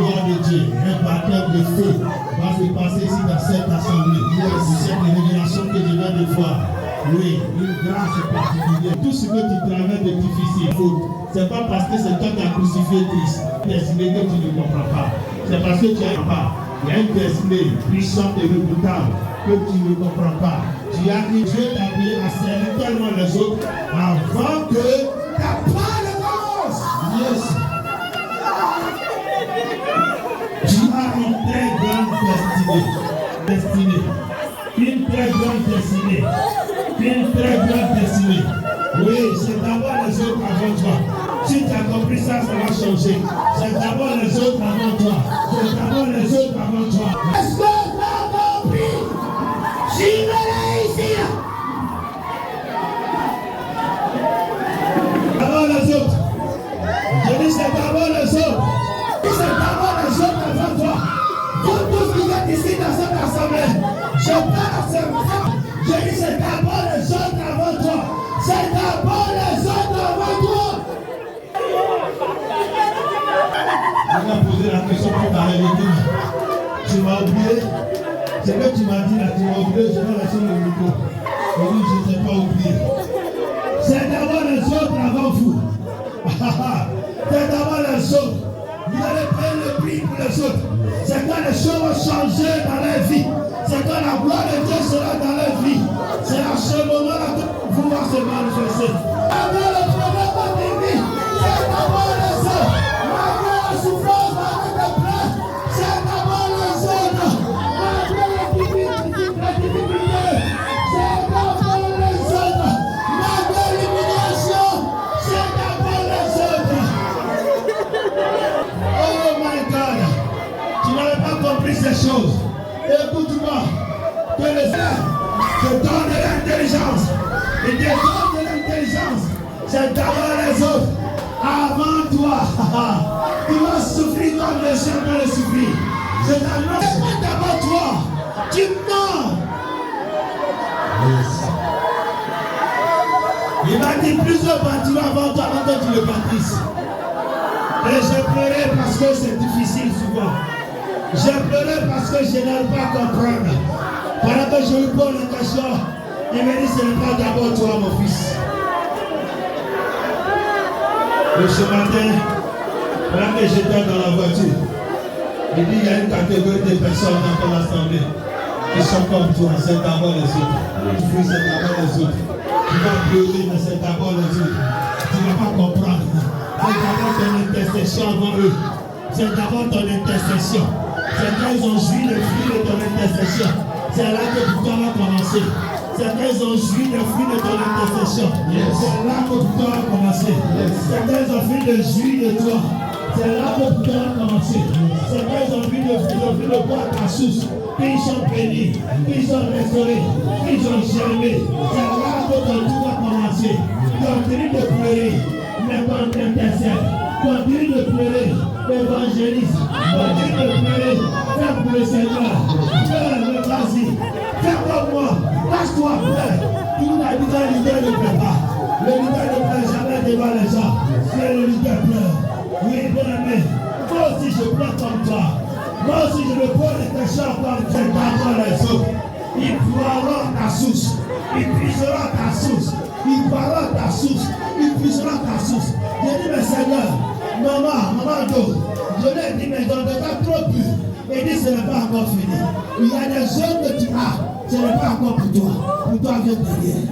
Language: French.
gloire de Dieu, un baptême de feu va se passer ici dans cette assemblée. C'est cette révélation que je viens de voir. Oui, une grâce particulière. Tout ce que tu traverses de difficile, c'est pas parce que c'est toi qui as crucifié Christ. Destinée que tu ne comprends pas. C'est parce que tu n'as pas. Il y a une destinée puissante et redoutable que tu ne comprends pas. Tu as dit Dieu t'a appelé à servir tellement les autres avant que ta part ne commence. Yes. Tu as une très grande destinée. Une très grande destinée. Une très grande destinée. Oui, c'est d'abord les autres avant toi. Si tu as compris ça, ça va changer. C'est d'abord les autres avant toi. C'est d'abord les autres avant toi. Est-ce que tu as compris? J'y vais ici. D'abord les autres. Je dis c'est d'abord les autres. C'est d'abord les autres avant toi. Vous tous qui êtes ici dans cette assemblée, je parle à ce moment. Je dis c'est d'abord les autres avant toi. C'est d'abord les autres avant toi. Je vais poser la question pour ta réalité. Tu m'as oublié. C'est que tu m'as dit là, tu m'as oublié, je vais laisser le micro. Oui, je ne t'ai pas oublié. C'est d'abord les autres avant vous. C'est d'abord les autres. Vous allez payer le prix pour les autres. C'est quand les choses vont changer dans leur vie. C'est quand la gloire de Dieu sera dans leur vie. C'est à ce moment-là que vous va se manifester. Avant le problème de tes vies, c'est d'abord les autres. Malgré la souffrance, malgré les pleurs, c'est d'abord les autres. Malgré les difficultés, c'est d'abord les autres. Malgré l'humiliation, c'est d'abord les autres. Oh my God, tu n'avais pas compris ces choses. Écoute-moi, que le Seigneur te donne de l'intelligence. Il te donne de l'intelligence. C'est d'abord les autres avant toi. Tu vas souffrir comme les gens vont le souffrir. C'est d'abord toi. Tu mens. Il m'a dit plusieurs bâtiments avant toi, avant que tu le bâtisses. Et j'ai pleuré parce que c'est difficile souvent. J'ai pleuré parce que je n'arrive pas à comprendre. Pendant que je lui pose la question, il me dit ce n'est pas d'abord toi mon fils. Et ce matin, pendant que j'étais dans la voiture, il dit il y a une catégorie de personnes dans ton assemblée qui sont comme toi, c'est d'abord les autres. Oui, c'est d'abord les autres. Tu vas pleurer, mais c'est d'abord les autres. Tu ne vas pas comprendre. C'est d'abord ton intercession avant eux. C'est d'abord ton intercession. C'est quand ils ont joui le fruit de ton intercession. C'est là que tout va commencer. C'est quand ils ont joui le fruit de ton intercession. C'est là que tout va commencer. C'est quand ils ont fait le jus de toi. C'est là que tout va commencer. C'est quand ils ont vu le bois à ta source. Puis ils sont bénis. Puis ils sont restaurés. Puis ils ont germé. C'est là que tout va commencer. Continue de pleurer. Mais quand tu intercèdes, continue de pleurer. Évangéliste, continue de pleurer. Fais pour le Seigneur. Pleure, vas-y. Fais comme moi. Lâche-toi, pleure. Tout la leader ne pleure pas. Le leader ne pleure jamais devant les gens. C'est le leader pleure. Oui, bien aimé. Moi aussi je pleure comme toi. Moi aussi je me pose des questions comme tu d'abord les autres. Ils boiront ta source. Ils puiseront ta source. Ils boiront ta source. Ils puiseront ta source. J'ai dit, mais Seigneur, maman d'eau, je l'ai dit, mais dans le cas trop pur. Et dit, ce n'est pas encore fini. Il y a des choses que tu as, ce n'est pas encore pour toi. Pour toi, viens derrière.